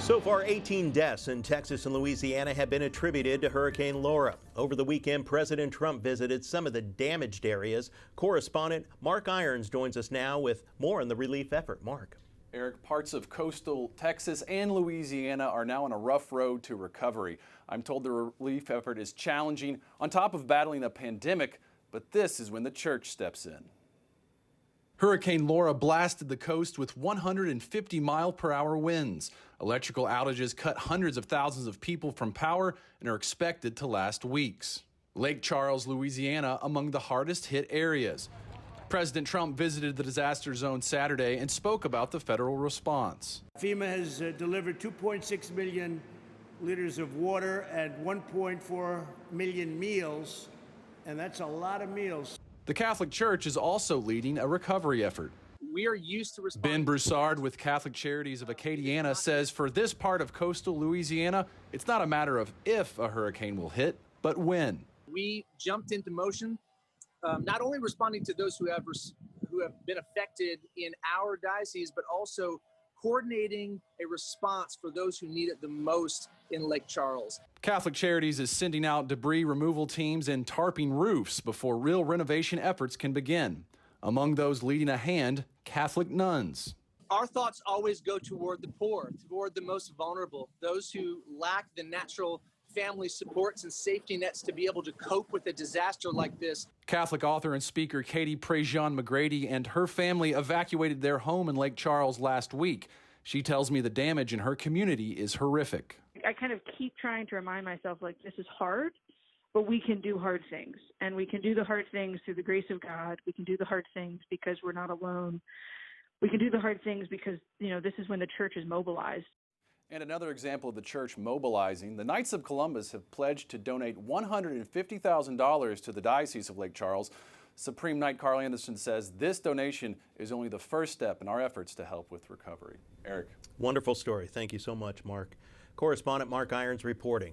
So far, 18 deaths in Texas and Louisiana have been attributed to Hurricane Laura. Over the weekend, President Trump visited some of the damaged areas. Correspondent Mark Irons joins us now with more on the relief effort. Mark. Eric, parts of coastal Texas and Louisiana are now on a rough road to recovery. I'm told the relief effort is challenging on top of battling a pandemic, but this is when the church steps in. Hurricane Laura blasted the coast with 150-mile-per-hour winds. Electrical outages cut hundreds of thousands of people from power and are expected to last weeks. Lake Charles, Louisiana, among the hardest hit areas. President Trump visited the disaster zone Saturday and spoke about the federal response. FEMA has delivered 2.6 million liters of water and 1.4 million meals, and that's a lot of meals. The Catholic Church is also leading a recovery effort. We are used to responding. Ben Broussard with Catholic Charities of Acadiana says for this part of coastal Louisiana, it's not a matter of if a hurricane will hit, but when. We jumped into motion, not only responding to those who have been affected in our diocese, but also coordinating a response for those who need it the most in Lake Charles. Catholic Charities is sending out debris removal teams and tarping roofs before real renovation efforts can begin. Among those leading a hand, Catholic nuns. Our thoughts always go toward the poor, toward the most vulnerable, those who lack the natural family supports and safety nets to be able to cope with a disaster like this. Catholic author and speaker Katie Prejean McGrady and her family evacuated their home in Lake Charles last week. She tells me the damage in her community is horrific. I kind of keep trying to remind myself, like, this is hard, but we can do hard things. And we can do the hard things through the grace of God. We can do the hard things because we're not alone. We can do the hard things because, this is when the church is mobilized. And another example of the church mobilizing, the Knights of Columbus have pledged to donate $150,000 to the Diocese of Lake Charles. Supreme Knight Carl Anderson says this donation is only the first step in our efforts to help with recovery. Eric. Wonderful story. Thank you so much, Mark. Correspondent Mark Irons reporting.